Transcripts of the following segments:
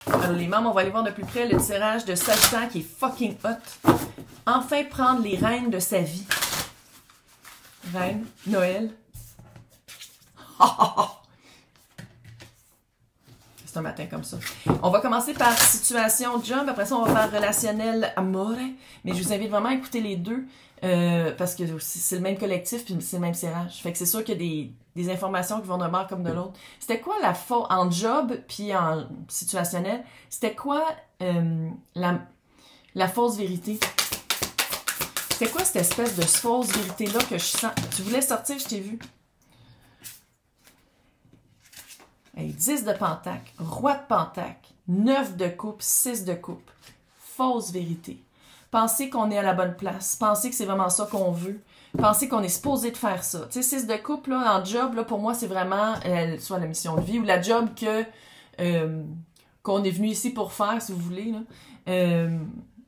Alors les membres, on va aller voir de plus près le tirage de Sagittaire qui est fucking hot. Enfin prendre les rênes de sa vie. Reine, Noël. C'est un matin comme ça. On va commencer par situation job, après ça on va faire relationnel amore. Mais je vous invite vraiment à écouter les deux parce que c'est le même collectif puis c'est le même tirage. Fait que c'est sûr qu'il y a des informations qui vont d'un bord comme de l'autre. C'était quoi la faute en job puis en situationnel? C'était quoi la fausse vérité? C'était quoi cette espèce de fausse vérité-là que je sens? Tu voulais sortir, je t'ai vu. Hey, 10 de pentacle, roi de pentacle, 9 de coupe, 6 de coupe. Fausse vérité. Pensez qu'on est à la bonne place. Pensez que c'est vraiment ça qu'on veut. Pensez qu'on est supposé de faire ça. Tu sais, 6 de coupe, là, en job, là, pour moi, c'est vraiment soit la mission de vie ou la job qu'on est venu ici pour faire, si vous voulez. Là.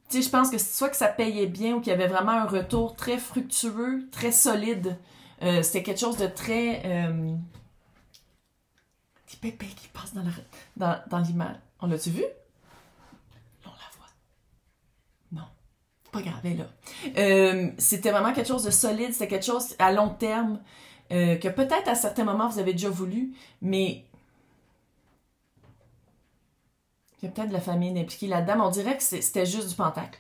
Tu sais, je pense que soit que ça payait bien ou qu'il y avait vraiment un retour très fructueux, très solide. C'était quelque chose de très... des pépés qui passent dans l'image. On l'a-tu vu? On la voit. Non. Pas grave, elle est là. C'était vraiment quelque chose de solide, c'était quelque chose à long terme, que peut-être à certains moments vous avez déjà voulu, mais il y a peut-être de la famille impliquée là-dedans, mais on dirait que c'était juste du pentacle.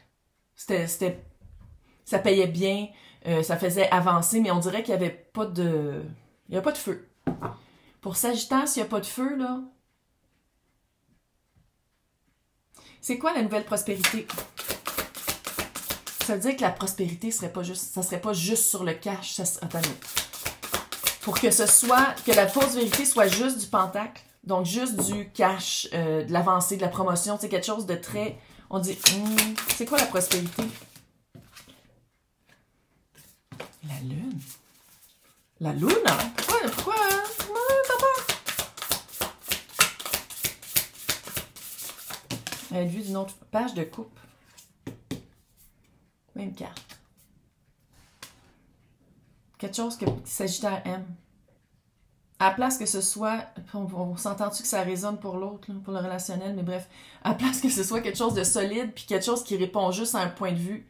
Ça payait bien, ça faisait avancer, mais on dirait qu'il n'y avait pas de... Il n'y a pas de feu. Pour Sagittaire, s'il n'y a pas de feu, là... C'est quoi la nouvelle prospérité? Ça veut dire que la prospérité serait pas juste, ça serait pas juste sur le cash. Attendez. Pour que ce soit, que la fausse vérité soit juste du pentacle, donc juste du cash, de l'avancée, de la promotion, c'est quelque chose de très, on dit, c'est quoi la prospérité? La lune. La lune, hein? Pourquoi? Elle est vue d'une autre page de coupe. Même carte. Quelque chose que Sagittaire aime. À la place que ce soit... On s'entend-tu que ça résonne pour l'autre, pour le relationnel, mais bref. À la place que ce soit quelque chose de solide, puis quelque chose qui répond juste à un point de vue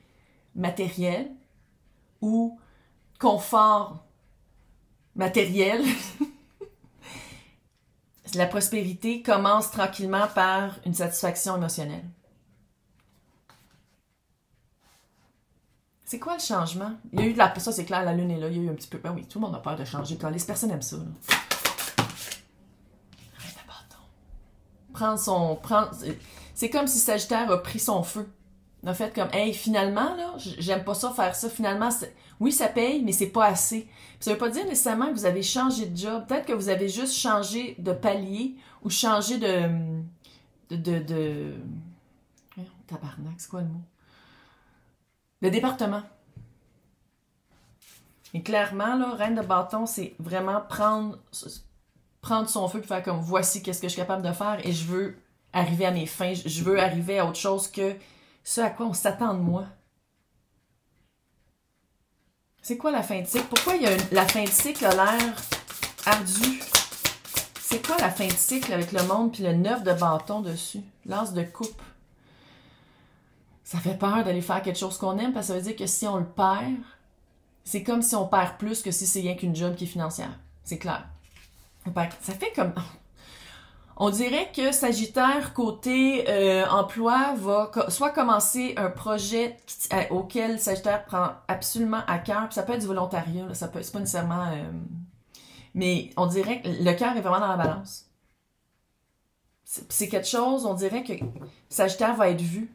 matériel ou confort matériel. La prospérité commence tranquillement par une satisfaction émotionnelle. C'est quoi le changement? Il y a eu de la... Ça, c'est clair, la lune est là. Il y a eu un petit peu... Ben oui, tout le monde a peur de changer. Les personnes aiment ça. Là. Arrête à bâton. C'est comme si Sagittaire a pris son feu. En fait, comme, hey, finalement, là, j'aime pas ça, faire ça. Finalement, oui, ça paye, mais c'est pas assez. Puis ça veut pas dire nécessairement que vous avez changé de job. Peut-être que vous avez juste changé de palier ou changé de... Tabarnak, c'est quoi le mot? Le département. Et clairement, là, reine de bâton, c'est vraiment prendre son feu et faire comme, voici qu'est-ce que je suis capable de faire et je veux arriver à mes fins. Je veux arriver à autre chose que ce à quoi on s'attend de moi. C'est quoi la fin de cycle? Pourquoi la fin de cycle a l'air ardue? C'est quoi la fin de cycle avec le monde puis le 9 de bâton dessus? L'as de coupe. Ça fait peur d'aller faire quelque chose qu'on aime parce que ça veut dire que si on le perd, c'est comme si on perd plus que si c'est rien qu'une job qui est financière. C'est clair. Ça fait comme... On dirait que Sagittaire, côté emploi, va soit commencer un projet auquel Sagittaire prend absolument à cœur. Puis ça peut être du volontariat, c'est pas nécessairement... mais on dirait que le cœur est vraiment dans la balance. C'est quelque chose, on dirait que Sagittaire va être vu.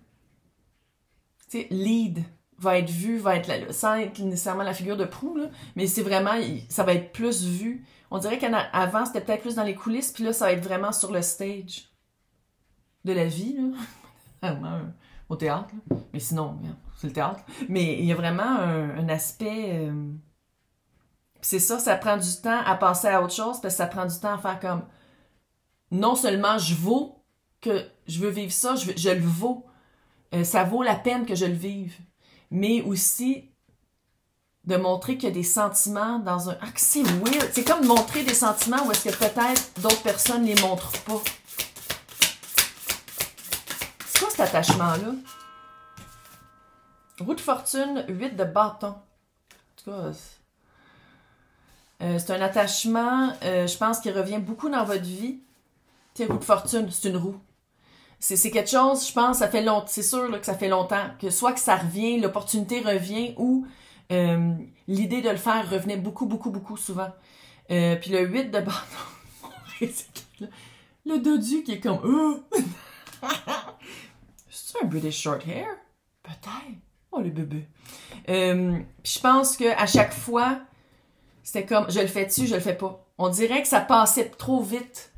Tu sais, lead va être vu, va être sans être nécessairement la figure de proue, là, mais c'est vraiment, ça va être plus vu. On dirait qu'avant, c'était peut-être plus dans les coulisses, puis là, ça va être vraiment sur le stage de la vie, là. Au théâtre, là. Mais sinon, c'est le théâtre. Mais il y a vraiment un aspect... c'est ça prend du temps à passer à autre chose, parce que ça prend du temps à faire comme... Non seulement je veux vivre ça, je le vaux. Ça vaut la peine que je le vive. Mais aussi de montrer qu'il y a des sentiments dans un... Ah, que c'est weird! C'est comme de montrer des sentiments où est-ce que peut-être d'autres personnes ne les montrent pas. attachement-là? Roue de fortune, 8 de bâton. En tout cas, c'est un attachement, je pense, qui revient beaucoup dans votre vie. Tu sais, roue de fortune, c'est une roue. C'est quelque chose, je pense, ça fait longtemps, c'est sûr là, que ça fait longtemps, que soit que ça revient, l'opportunité revient, ou l'idée de le faire revenait beaucoup, beaucoup, beaucoup souvent. Puis le 8 de bâton, le dodu qui est comme... C'est un British short hair? Peut-être. Oh, le bébé. Puis je pense qu'à chaque fois, c'était comme, je le fais-tu, je le fais pas. On dirait que ça passait trop vite.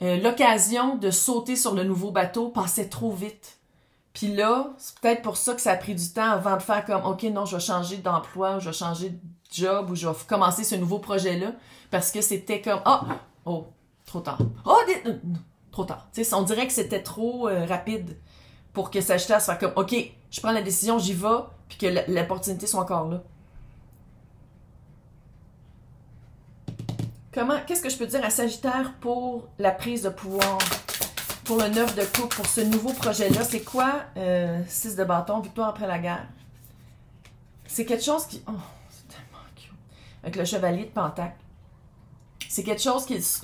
L'occasion de sauter sur le nouveau bateau passait trop vite. Puis là, c'est peut-être pour ça que ça a pris du temps avant de faire comme, OK, non, je vais changer d'emploi, ou je vais changer de job, ou je vais commencer ce nouveau projet-là. Parce que c'était comme, oh, trop tard. Oh, trop tard. Tu sais, on dirait que c'était trop rapide pour que Sagittaire soit comme, OK, je prends la décision, j'y vais, puis que l'opportunité soit encore là. Qu'est-ce que je peux dire à Sagittaire pour la prise de pouvoir, pour le 9 de coupe, pour ce nouveau projet-là? C'est quoi 6 de bâton, victoire après la guerre? C'est quelque chose qui... Oh, c'est tellement cute. Avec le chevalier de pentacle. C'est quelque chose qui est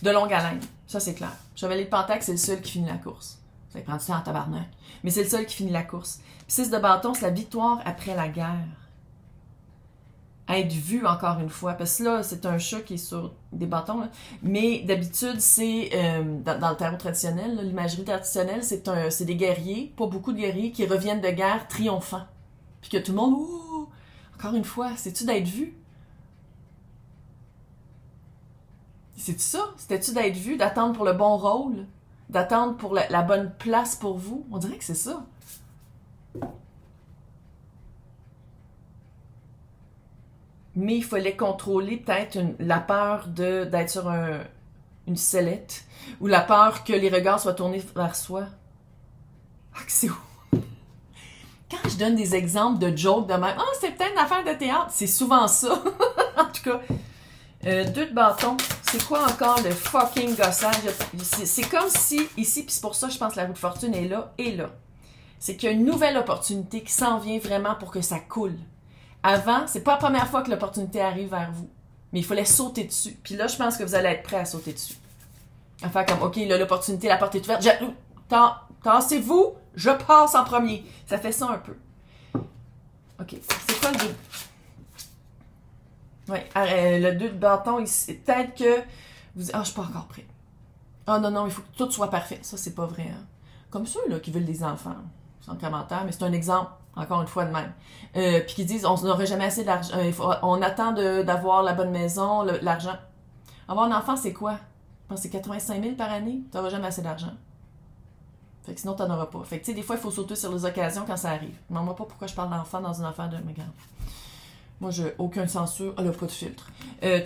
de longue haleine. Ça, c'est clair. Le chevalier de pentacle, c'est le seul qui finit la course. Ça prend du temps en tabarnak. Mais c'est le seul qui finit la course. Puis 6 de bâton, c'est la victoire après la guerre. Être vu encore une fois, parce que là, c'est un chat qui est sur des bâtons, là. Mais d'habitude, c'est, dans le tarot traditionnel, l'imagerie traditionnelle, c'est des guerriers, pas beaucoup de guerriers, qui reviennent de guerre triomphants. Puis que tout le monde, ouh, encore une fois, c'est-tu d'être vu? C'est-tu ça? C'était-tu d'être vu, d'attendre pour le bon rôle? D'attendre pour la bonne place pour vous? On dirait que c'est ça. Mais il fallait contrôler peut-être la peur d'être sur une sellette, ou la peur que les regards soient tournés vers soi. Ah, que c'est où? Quand je donne des exemples de jokes de même, c'est peut-être une affaire de théâtre, c'est souvent ça. En tout cas, 2 de bâton, c'est quoi encore le fucking gossage? C'est comme si, ici, puis c'est pour ça que je pense que la roue de fortune est là et là. C'est qu'il y a une nouvelle opportunité qui s'en vient vraiment pour que ça coule. Avant, c'est pas la première fois que l'opportunité arrive vers vous. Mais il fallait sauter dessus. Puis là, je pense que vous allez être prêt à sauter dessus. À faire comme, OK, là, l'opportunité, la porte est ouverte. Tassez-vous, je passe en premier. Ça fait ça un peu. OK. C'est quoi le 2? Oui, le 2 de bâton, ici. Peut-être que vous... je suis pas encore prêt. Non, il faut que tout soit parfait. Ça, c'est pas vrai. Hein? Comme ceux là, qui veulent des enfants. Sans commentaire, mais c'est un exemple. Encore une fois de même. Puis qui disent, on n'aurait jamais assez d'argent. On attend d'avoir la bonne maison, l'argent. Avoir un enfant, c'est quoi? Je pense que c'est 85 000 par année. Tu n'auras jamais assez d'argent. Fait que sinon, tu n'en auras pas. Fait que tu sais, des fois, il faut sauter sur les occasions quand ça arrive. Je ne demande pas pourquoi je parle d'enfant dans une affaire de... Regarde. Moi, j'ai aucune censure. Elle n'a pas de filtre.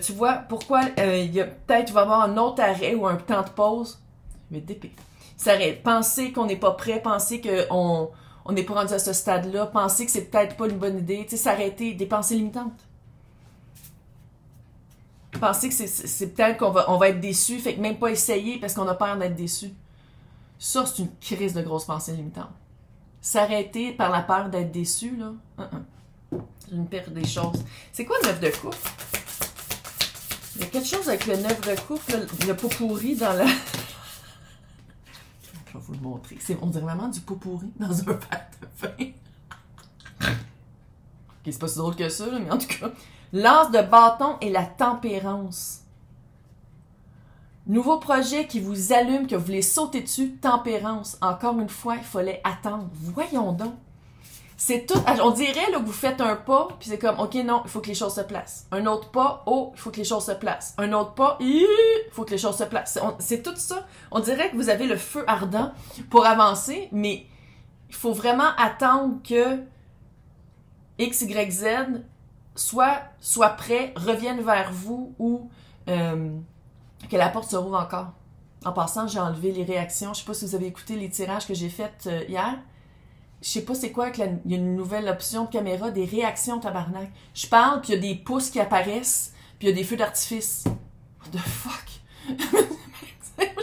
Tu vois, pourquoi il y a peut-être, il va y avoir un autre arrêt ou un temps de pause. Je vais d'épée. Ça arrête. Penser qu'on n'est pas prêt, penser qu'on n'est pas rendu à ce stade-là, penser que c'est peut-être pas une bonne idée, tu sais, s'arrêter, des pensées limitantes. Penser que c'est peut-être qu'on va être déçu, fait que même pas essayer parce qu'on a peur d'être déçu. Ça, c'est une crise de grosse pensée limitante. S'arrêter par la peur d'être déçu, là, c'est une pire des choses. C'est quoi le 9 de coupe? Il y a quelque chose avec le 9 de coupe, là, le pot pourri dans la... Je vais vous le montrer. On dirait vraiment du pot pourri dans un verre de vin. Ok, c'est pas si drôle que ça, là, mais en tout cas. L'as de bâton et la tempérance. Nouveau projet qui vous allume, que vous voulez sauter dessus, tempérance. Encore une fois, il fallait attendre. Voyons donc. C'est tout. On dirait là, que vous faites un pas, puis c'est comme, OK, non, il faut que les choses se placent. Un autre pas, il faut que les choses se placent. Un autre pas, il faut que les choses se placent. C'est tout ça. On dirait que vous avez le feu ardent pour avancer, mais il faut vraiment attendre que X, Y, Z soit prêt, revienne vers vous ou que la porte se rouvre encore. En passant, j'ai enlevé les réactions. Je sais pas si vous avez écouté les tirages que j'ai faits hier. Je sais pas c'est quoi, il y a une nouvelle option de caméra, des réactions tabarnak. Je parle, puis il y a des pouces qui apparaissent, puis il y a des feux d'artifice. What the fuck?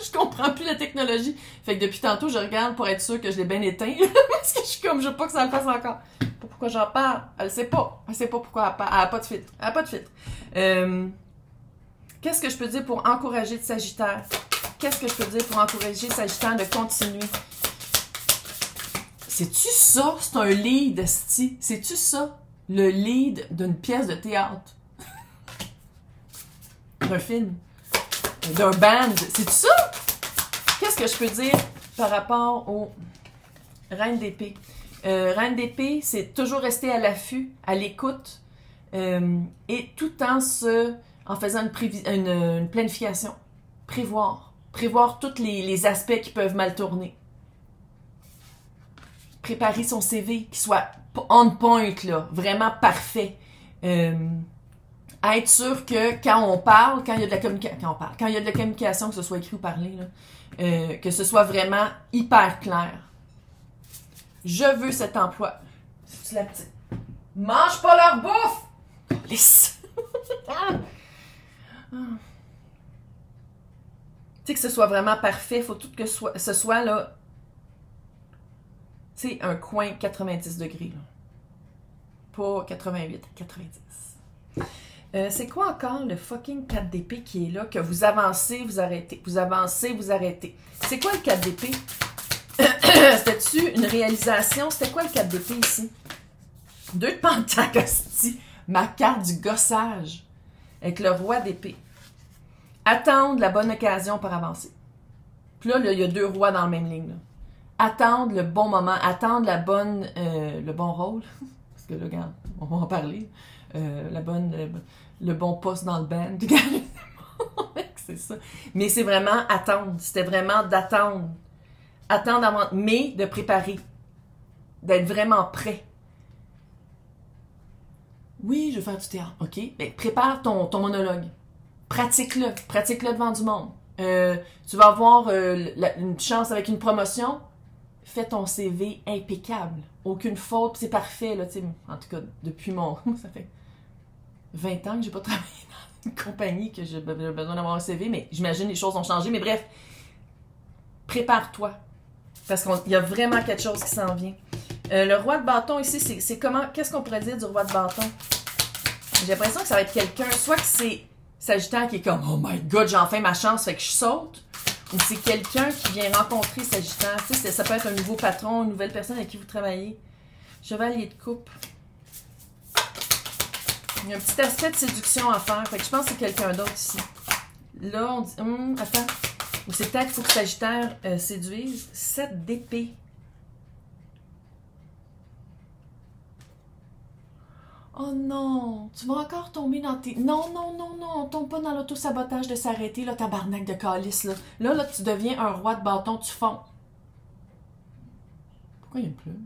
Je comprends plus la technologie. Fait que depuis tantôt, je regarde pour être sûre que je l'ai bien éteint. Parce que je suis comme, je veux pas que ça le fasse encore. Pourquoi j'en parle? Elle sait pas. Elle sait pas pourquoi elle a pas de filtre. Elle a pas de filtre. Qu'est-ce que je peux dire pour encourager le Sagittaire? Qu'est-ce que je peux dire pour encourager le Sagittaire de continuer? C'est-tu ça? C'est un lead, esti. C'est-tu ça? Le lead d'une pièce de théâtre? D'un film? D'un band? C'est-tu ça? Qu'est-ce que je peux dire par rapport au Reine d'épée? Reine d'épée, c'est toujours rester à l'affût, à l'écoute, et tout en faisant une planification. Prévoir. Prévoir tous les aspects qui peuvent mal tourner. Préparer son CV, qui soit on point, là, vraiment parfait. Être sûr que quand on parle, quand il y a de la communication, que ce soit écrit ou parlé, là, que ce soit vraiment hyper clair. Je veux cet emploi. C'est la petite. Mange pas leur bouffe! Lisse! Tu sais, que ce soit vraiment parfait, faut tout que ce soit là. Tu sais, un coin 90 degrés. Là. Pas 88, 90. C'est quoi encore le fucking 4 d'épée qui est là? Que vous avancez, vous arrêtez. Vous avancez, vous arrêtez. C'est quoi le 4 d'épée? C'était-tu une réalisation? C'était quoi le 4 d'épée ici? 2 de pentacle, hostie. Ma carte du gossage. Avec le roi d'épée. Attendre la bonne occasion pour avancer. Puis là, il y a 2 rois dans la même ligne. Là. Attendre le bon moment. Attendre le bon rôle. Parce que là, regarde, on va en parler. Le bon poste dans le band. C'est ça. Mais c'est vraiment attendre. C'était vraiment d'attendre. Attendre avant, mais de préparer. D'être vraiment prêt. Oui, je veux faire du théâtre. OK. Ben, prépare ton monologue. Pratique-le. Pratique-le devant du monde. Tu vas avoir une chance avec une promotion. Fais ton CV impeccable. Aucune faute, c'est parfait. Là, en tout cas, depuis ça fait 20 ans que j'ai pas travaillé dans une compagnie que j'ai besoin d'avoir un CV, mais j'imagine les choses ont changé. Mais bref, prépare-toi. Parce qu'il y a vraiment quelque chose qui s'en vient. Le roi de bâton ici, c'est comment... Qu'est-ce qu'on pourrait dire du roi de bâton? J'ai l'impression que ça va être quelqu'un... Soit que c'est Sagittaire qui est comme « Oh my God, j'ai enfin ma chance, fait que je saute. » Ou c'est quelqu'un qui vient rencontrer Sagittaire. Tu sais, ça peut être un nouveau patron, une nouvelle personne avec qui vous travaillez. Chevalier de coupe. Il y a un petit aspect de séduction à faire. Fait que je pense que c'est quelqu'un d'autre ici. Là, on dit... attends. Ou c'est peut-être qu'il faut que Sagittaire séduise. 7 d'épée. Oh non, tu vas encore tomber dans tes... Non, non, non, non, on tombe pas dans l'auto-sabotage de s'arrêter, là, tabarnak de calice, là. Là, tu deviens un roi de bâton, tu fonds. Pourquoi il y a une plume?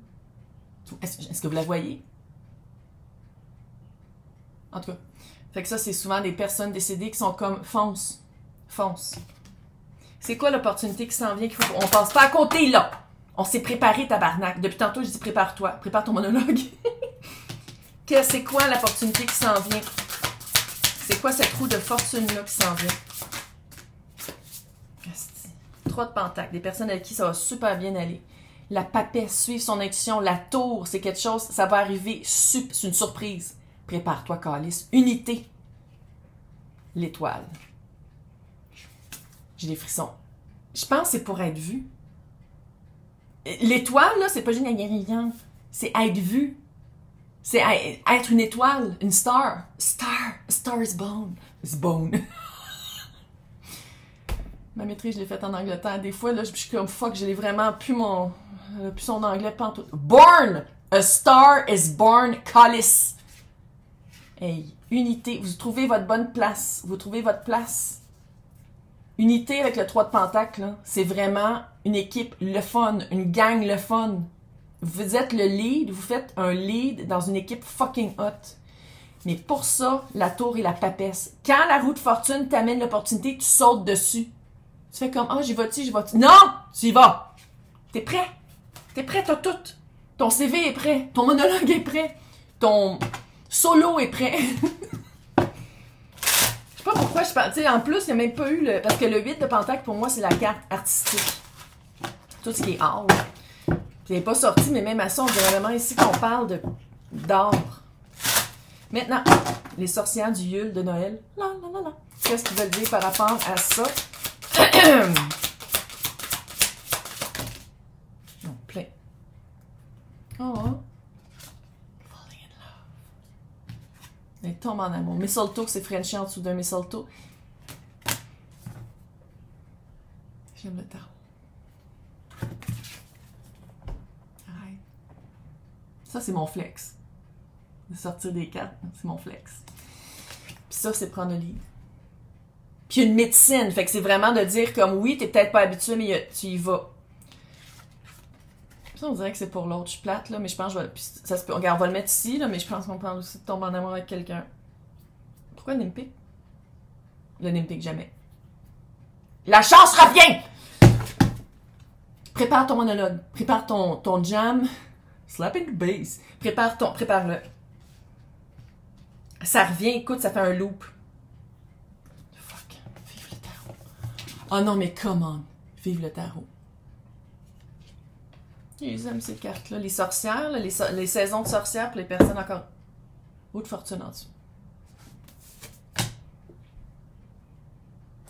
Est-ce que vous la voyez? En tout cas, fait que ça, c'est souvent des personnes décédées qui sont comme fonce, fonce. C'est quoi l'opportunité qui s'en vient qu'il faut... On passe pas à côté, là! On s'est préparé, tabarnak. Depuis tantôt, je dis prépare-toi, prépare ton monologue. C'est quoi l'opportunité qui s'en vient? C'est quoi cette roue de fortune-là qui s'en vient? 3 de pentacle. Des personnes avec qui ça va super bien aller. La papesse, suivre son intuition. La tour, c'est quelque chose, ça va arriver. C'est une surprise. Prépare-toi, calice. Unité. L'étoile. J'ai des frissons. Je pense que c'est pour être vu. L'étoile, là, c'est pas génial. C'est être vu. C'est être une étoile, une star. A star is born. Is born. Ma maîtrise, je l'ai faite en Angleterre. Des fois, là, je suis comme fuck, je l'ai vraiment plus son anglais pantoute. Born! A star is born, calice. Hey, unité. Vous trouvez votre bonne place. Vous trouvez votre place. Unité avec le 3 de pentacle, là, c'est vraiment une équipe, le fun, une gang, le fun. Vous êtes le lead, vous faites un lead dans une équipe fucking hot. Mais pour ça, la tour et la papesse. Quand la roue de fortune t'amène l'opportunité, tu sautes dessus. Tu fais comme, j'y vas-tu, j'y vas-tu. Non! Tu y vas! T'es prêt? T'es prêt, t'as tout. Ton CV est prêt. Ton monologue est prêt. Ton solo est prêt. Je sais pas pas pourquoi je parle. Tu sais, en plus, il n'y a même pas eu le. Parce que le 8 de Pentacle, pour moi, c'est la carte artistique. Tout ce qui est art. Puis elle n'est pas sortie, mais même à ça, on dirait vraiment ici qu'on parle d'art. Maintenant, les sorcières du Yule de Noël. Là, là, là, là. Qu'est-ce qu'ils veulent dire par rapport à ça? Non, plein. Oh, hein? Falling in love. Elle tombe en amour. Mistletoe, c'est Frenchie en dessous d'un mistletoe. J'aime le tarot. Arrête. Ça, c'est mon flex. De sortir des cartes, c'est mon flex. Puis ça, c'est prendre le lead. Puis une médecine, fait que c'est vraiment de dire comme oui, t'es peut-être pas habitué, mais tu y vas. Ça, on dirait que c'est pour l'autre. Je suis plate, là, mais je pense que je vais. Puis ça se peut. Regarde, on va le mettre ici, là, mais je pense qu'on peut aussi tomber en amour avec quelqu'un. Pourquoi Nimpic? Le Nimpic, jamais. La chance revient! Prépare ton monologue. Prépare ton jam. Slapping bass. Prépare-le. Ça revient, écoute, ça fait un loop. Fuck. Vive le tarot. Oh non, mais come on. Vive le tarot. Ils aiment ces cartes-là. Les sorcières, là, les saisons de sorcières pour les personnes encore. Roue de fortune en dessous.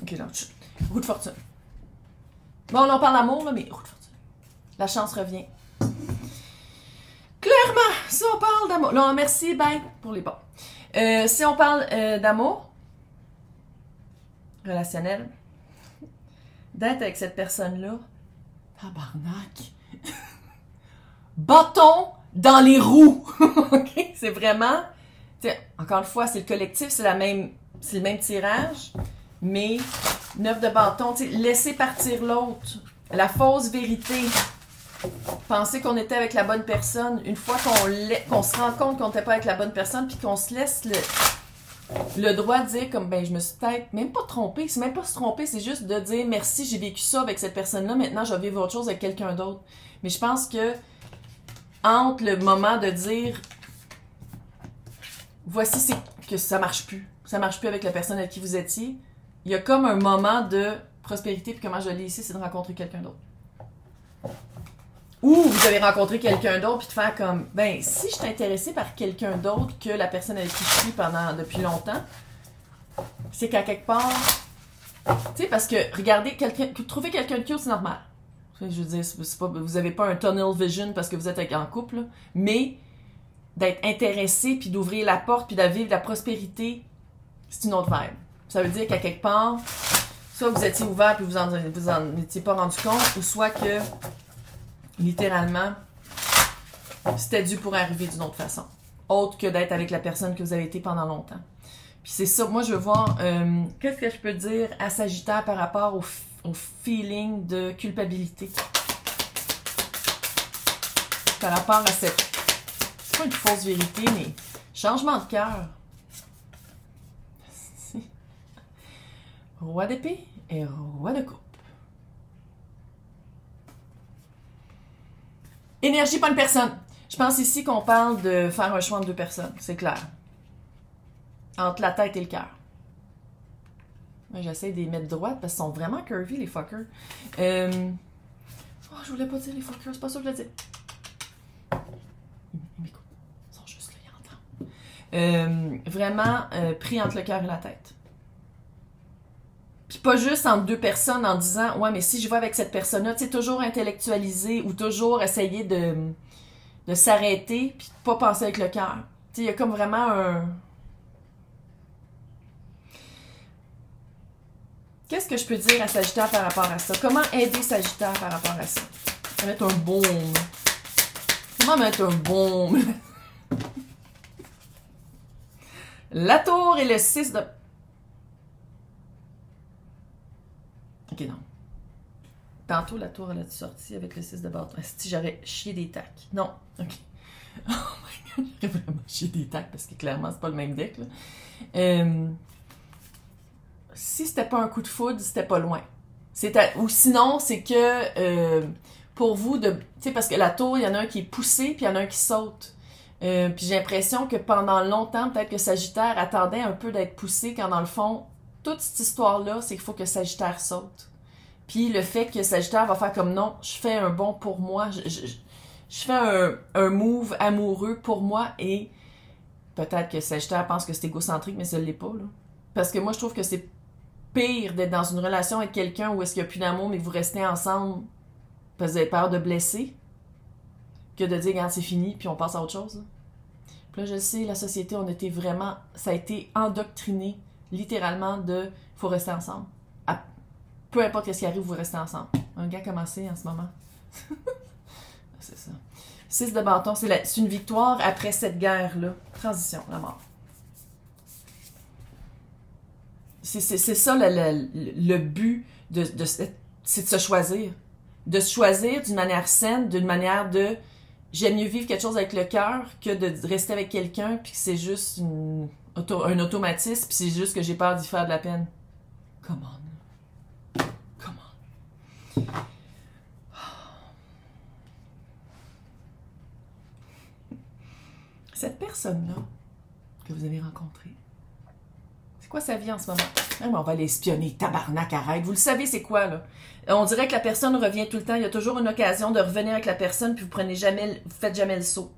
Ok, là, roue de fortune. Bon, là, on parle d'amour, là, mais roue de fortune. La chance revient. Clairement, si on parle d'amour. Non, merci, bye, pour les bons. Si on parle d'amour, relationnel, d'être avec cette personne-là, tabarnak. Bâton dans les roues. OK? C'est vraiment. Encore une fois, c'est le collectif, c'est le même tirage, mais 9 de bâton, laisser partir l'autre. La fausse vérité. Penser qu'on était avec la bonne personne. Une fois qu'on se rend compte qu'on n'était pas avec la bonne personne, puis qu'on se laisse le droit de dire comme ben je me suis peut-être même pas trompée. C'est même pas se tromper, c'est juste de dire merci, j'ai vécu ça avec cette personne-là, maintenant je vais vivre autre chose avec quelqu'un d'autre. Mais je pense que entre le moment de dire voici c'est que ça marche plus avec la personne avec qui vous étiez, il y a comme un moment de prospérité, puis comment je l'ai ici, c'est de rencontrer quelqu'un d'autre. Ou vous avez rencontré quelqu'un d'autre puis de faire comme ben si je suis intéressée par quelqu'un d'autre que la personne avec qui je suis depuis longtemps, c'est qu'à quelque part, tu sais, parce que regardez trouver quelqu'un de cute, c'est normal. Je veux dire, c'est pas, vous avez pas un tunnel vision parce que vous êtes en couple, là, mais d'être intéressé puis d'ouvrir la porte puis de vivre la prospérité, c'est une autre vibe. Ça veut dire qu'à quelque part, soit vous étiez ouvert puis vous en étiez pas rendu compte, ou soit que littéralement, c'était dû pour arriver d'une autre façon. Autre que d'être avec la personne que vous avez été pendant longtemps. Puis c'est ça, moi je veux voir, qu'est-ce que je peux dire à Sagittaire par rapport au feeling de culpabilité. Par rapport à cette, c'est pas une fausse vérité, mais changement de cœur. Roi d'épée et roi de coupe. Énergie, pas une personne. Je pense ici qu'on parle de faire un choix entre deux personnes, c'est clair. Entre la tête et le cœur. J'essaie de les mettre droite parce qu'ils sont vraiment curvy, les fuckers. Oh, je voulais pas dire les fuckers, c'est pas ça que je voulais dire. Ils m'écoutent. Ils sont juste là, ils entendent. Vraiment pris entre le cœur et la tête. Puis pas juste entre deux personnes en disant ouais, mais si je vais avec cette personne-là, tu sais, toujours intellectualiser ou toujours essayer de s'arrêter puis de pas penser avec le cœur. Tu sais, il y a comme vraiment un. Qu'est-ce que je peux dire à Sagittaire par rapport à ça? Comment aider Sagittaire par rapport à ça? Mettre un baume. Comment mettre un baume? La tour et le 6 de. Ok, non. Tantôt, la tour, elle a sorti avec le 6 de bâton. Si j'aurais chié des tacs. Non. Ok. Oh my god, j'aurais vraiment chié des tacs parce que clairement, c'est pas le même deck, là. Si c'était pas un coup de foudre, c'était pas loin. Ou sinon, c'est que pour vous, tu sais, parce que la tour, il y en a un qui est poussé, puis il y en a un qui saute. Puis j'ai l'impression que pendant longtemps, peut-être que Sagittaire attendait un peu d'être poussé, quand dans le fond, toute cette histoire-là, c'est qu'il faut que Sagittaire saute. Puis le fait que Sagittaire va faire comme non, je fais un bon pour moi, je fais un move amoureux pour moi et peut-être que Sagittaire pense que c'est égocentrique, mais ça ne l'est pas, là. Parce que moi, je trouve que c'est pire d'être dans une relation avec quelqu'un où est-ce qu'il n'y a plus d'amour, mais vous restez ensemble parce que vous avez peur de blesser, que de dire, regarde, c'est fini, puis on passe à autre chose. Là. Puis là, je le sais, la société, on était vraiment, ça a été endoctriné, littéralement, de faut rester ensemble. Peu importe ce qui arrive, vous restez ensemble. Un gars commencé en ce moment. C'est ça. 6 de bâton, c'est une victoire après cette guerre-là. Transition, la mort. C'est ça le but c'est de se choisir. De se choisir d'une manière saine, d'une manière de j'aime mieux vivre quelque chose avec le cœur que de rester avec quelqu'un puis que c'est juste un automatisme puis c'est juste que j'ai peur d'y faire de la peine. Come on. Come on. Cette personne-là que vous avez rencontrée, c'est quoi sa vie en ce moment? Ah, mais on va l'espionner, tabarnak, arrête. Vous le savez, c'est quoi, là? On dirait que la personne revient tout le temps. Il y a toujours une occasion de revenir avec la personne, puis vous faites jamais le saut.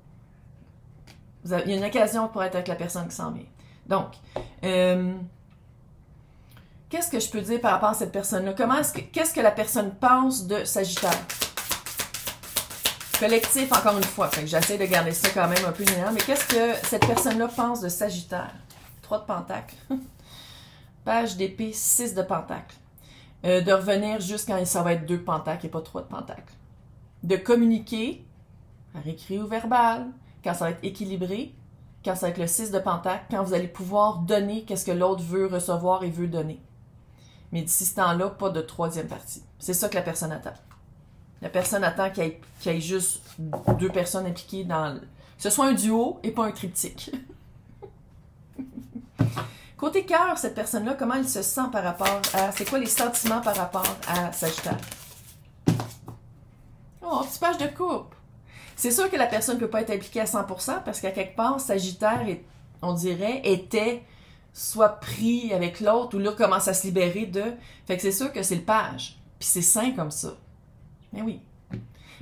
Il y a une occasion pour être avec la personne qui s'en vient. Donc, qu'est-ce que je peux dire par rapport à cette personne-là? Qu'est-ce que la personne pense de Sagittaire? Collectif, encore une fois. Fait que j'essaie de garder ça quand même un peu général. Mais qu'est-ce que cette personne-là pense de Sagittaire? 3 de Pentacle. Page d'épée, 6 de Pentacle. De revenir juste quand ça va être 2 de Pentacle et pas 3 de Pentacle. De communiquer, par écrit ou verbal, quand ça va être équilibré, quand ça va être le 6 de Pentacle, quand vous allez pouvoir donner qu'est-ce que l'autre veut recevoir et veut donner. Mais d'ici ce temps-là, pas de 3e partie. C'est ça que la personne attend. La personne attend qu'il y ait juste 2 personnes impliquées dans... Que ce soit un duo et pas un triptyque. Côté cœur, cette personne-là, comment elle se sent par rapport à... C'est quoi les sentiments par rapport à Sagittaire? Oh, petit page de coupe. C'est sûr que la personne ne peut pas être impliquée à 100% parce qu'à quelque part, Sagittaire, on dirait, était soit pris avec l'autre ou là, commence à se libérer de... Fait que c'est sûr que c'est le page. Puis c'est sain comme ça. Mais oui.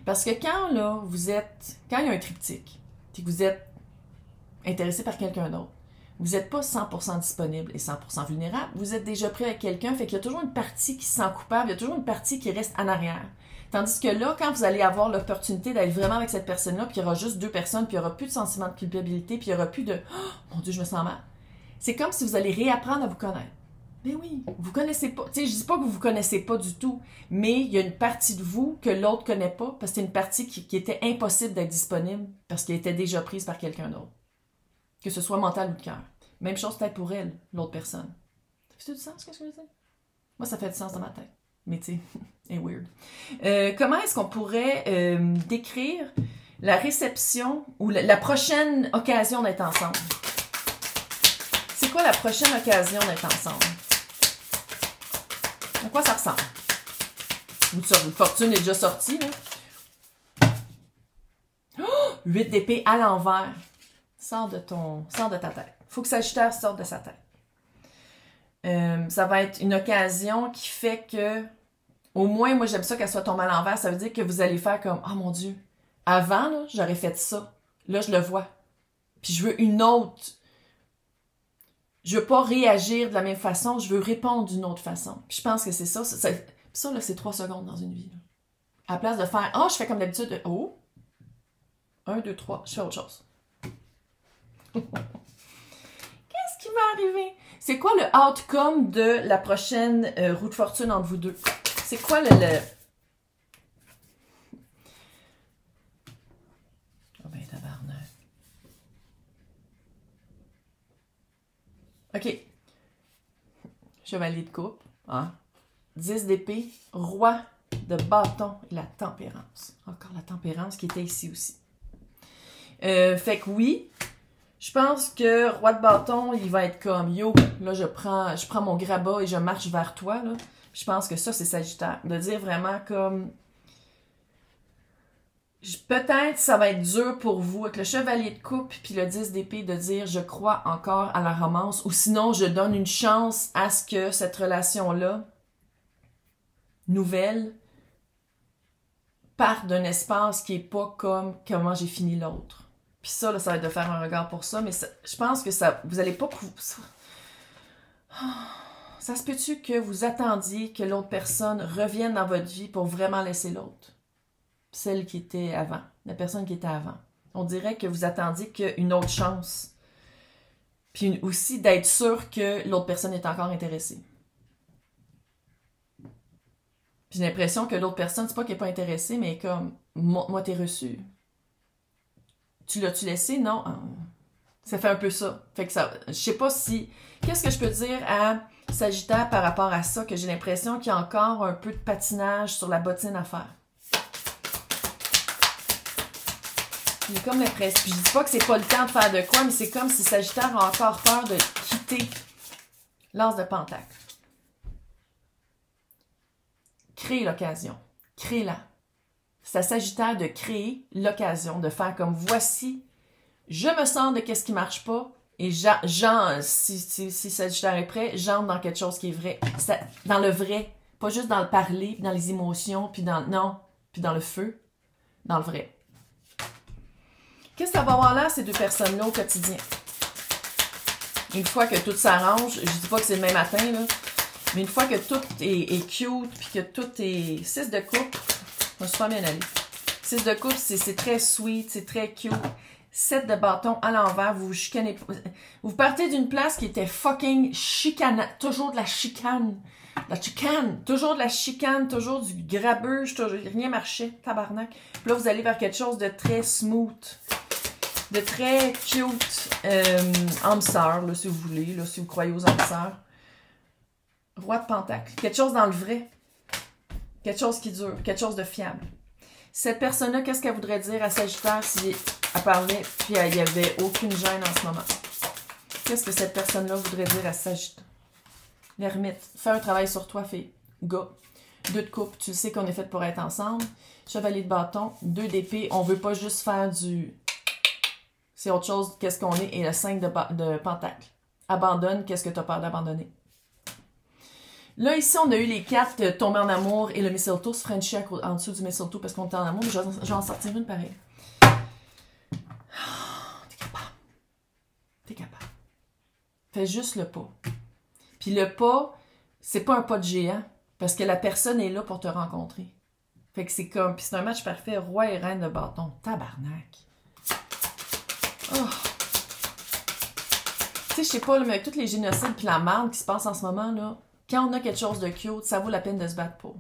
Parce que quand, là, quand il y a un triptyque, puis que vous êtes intéressé par quelqu'un d'autre, vous n'êtes pas 100% disponible et 100% vulnérable, vous êtes déjà pris avec quelqu'un, fait qu'il y a toujours une partie qui se sent coupable, il y a toujours une partie qui reste en arrière. Tandis que là, quand vous allez avoir l'opportunité d'être vraiment avec cette personne-là, puis il y aura juste 2 personnes, puis il n'y aura plus de sentiment de culpabilité, puis il n'y aura plus de « Oh, mon Dieu, je me sens mal », c'est comme si vous allez réapprendre à vous connaître. Mais oui, vous connaissez pas. Tu sais, je dis pas que vous vous connaissez pas du tout, mais il y a une partie de vous que l'autre connaît pas, parce que c'est une partie qui était impossible d'être disponible, parce qu'elle était déjà prise par quelqu'un d'autre. Que ce soit mental ou de cœur. Même chose peut-être pour elle, l'autre personne. Ça fait du sens, qu'est-ce que je veux dire? Moi, ça fait du sens dans ma tête. Mais tu sais, c'est weird. Comment est-ce qu'on pourrait décrire la réception ou la prochaine occasion d'être ensemble? C'est quoi la prochaine occasion d'être ensemble? À quoi ça ressemble? Une fortune est déjà sortie, là. Oh! 8 d'épée à l'envers. Sors de ta tête. Il faut que Sagittaire sorte de sa tête. Ça va être une occasion qui fait que, au moins, moi j'aime ça qu'elle soit tombée à l'envers. Ça veut dire que vous allez faire comme, oh mon Dieu, avant, là, j'aurais fait ça. Là, je le vois. Puis je veux une autre. Je veux pas réagir de la même façon, je veux répondre d'une autre façon. Puis je pense que c'est ça. Ça, là, c'est 3 secondes dans une vie. Là. À la place de faire, je fais comme d'habitude, 1, 2, 3, je fais autre chose. Qu'est-ce qui va arriver? C'est quoi le outcome de la prochaine roue de fortune entre vous deux? C'est quoi le... Oh ben, tabarnak. OK. Chevalier de coupe. Hein? 10 d'épée. Roi de bâton et la tempérance. Encore la tempérance qui était ici aussi. Fait que oui, je pense que roi de bâton, il va être comme yo, là je prends mon grabat et je marche vers toi. Là. Je pense que ça, c'est Sagittaire. De dire vraiment comme Peut-être ça va être dur pour vous avec le chevalier de coupe puis le 10 d'épée de dire je crois encore à la romance ou sinon je donne une chance à ce que cette relation-là nouvelle parte d'un espace qui est pas comme comment j'ai fini l'autre. Puis ça, là, ça va être de faire un regard pour ça, mais ça, je pense que ça, vous allez pas... Ça se peut-tu que vous attendiez que l'autre personne revienne dans votre vie pour vraiment laisser l'autre? Celle qui était avant, la personne qui était avant. On dirait que vous attendiez qu'une autre chance. Puis aussi d'être sûr que l'autre personne est encore intéressée. J'ai l'impression que l'autre personne, c'est pas qu'elle n'est pas intéressée, mais comme, moi, t'es reçu. Tu l'as-tu laissé? Non. Ça fait un peu ça. Fait que ça, je sais pas si... Qu'est-ce que je peux dire à Sagittaire par rapport à ça, que j'ai l'impression qu'il y a encore un peu de patinage sur la bottine à faire. J'ai comme l'impression... Puis je dis pas que c'est pas le temps de faire de quoi, mais c'est comme si Sagittaire a encore peur de quitter l'as de Pentacle. Créer l'occasion. Créez-la. C'est à Sagittaire de créer l'occasion, de faire comme voici, je me sens de qu'est-ce qui marche pas, et si Sagittaire est prêt, j'entre dans quelque chose qui est vrai. Dans le vrai, pas juste dans le parler, dans les émotions, puis dans le feu, dans le vrai. Qu'est-ce que ça va avoir là, ces deux personnes-là, au quotidien? Une fois que tout s'arrange, je dis pas que c'est le même matin, là, mais une fois que tout est cute, puis que tout est... 6 de coupe, je me suis pas bien allée. 6 de coupe, c'est très sweet, c'est très cute. 7 de bâton à l'envers, vous chicanez. Vous partez d'une place qui était fucking chicane, toujours de la chicane. La chicane, toujours de la chicane, toujours du grabuge, rien marchait, tabarnak. Puis là, vous allez vers quelque chose de très smooth, de très cute, âme sœur, là, si vous voulez, là, si vous croyez aux âmes sœurs. Roi de Pentacle, quelque chose dans le vrai, quelque chose qui dure, quelque chose de fiable. Cette personne-là, qu'est-ce qu'elle voudrait dire à Sagittaire si elle parlait puis il n'y avait aucune gêne en ce moment? Qu'est-ce que cette personne-là voudrait dire à Sagittaire? L'ermite, fais un travail sur toi, fille. Gars, 2 de coupe, tu le sais qu'on est fait pour être ensemble. Chevalier de bâton, 2 d'épée, on veut pas juste faire du... C'est autre chose, qu'est-ce qu'on est, et le 5 de Pentacle. Abandonne, qu'est-ce que tu as peur d'abandonner? Là, ici, on a eu les cartes tomber en amour et le mistletoe se frenchie en dessous du mistletoe parce qu'on est en amour, mais je vais en sortir une pareille. T'es capable. T'es capable. Fais juste le pas. Puis le pas, c'est pas un pas de géant parce que la personne est là pour te rencontrer. Fait que c'est comme... Puis c'est un match parfait, roi et reine de bâton. Tabarnak. Oh. Tu sais, je sais pas, là, mais avec tous les génocides puis la merde qui se passe en ce moment, là... Quand on a quelque chose de cute, ça vaut la peine de se battre pour.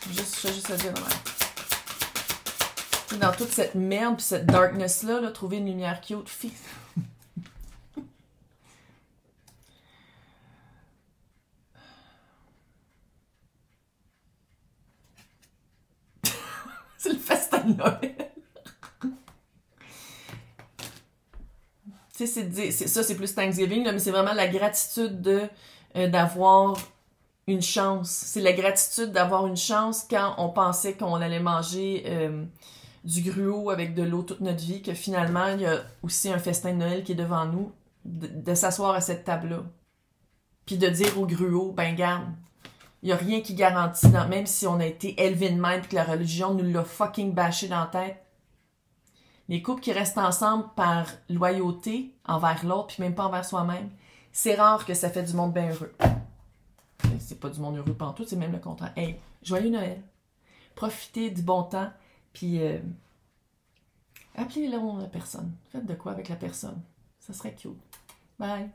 Je vais juste le dire de même. Dans toute cette merde et cette darkness-là, là, trouver une lumière cute, fille. C'est le festin de Noël. Tu sais, ça, c'est plus Thanksgiving, là, mais c'est vraiment la gratitude d'avoir une chance. C'est la gratitude d'avoir une chance quand on pensait qu'on allait manger du gruau avec de l'eau toute notre vie, que finalement, il y a aussi un festin de Noël qui est devant nous, de s'asseoir à cette table-là. Puis de dire au gruau, ben garde, il n'y a rien qui garantit, même si on a été élevé de même et que la religion nous l'a fucking bâché dans la tête. Les couples qui restent ensemble par loyauté envers l'autre, puis même pas envers soi-même, c'est rare que ça fait du monde bien heureux. C'est pas du monde heureux pantoute, c'est même le contraire. Hey, joyeux Noël. Profitez du bon temps, puis appelez la personne. Faites de quoi avec la personne. Ça serait cute. Bye.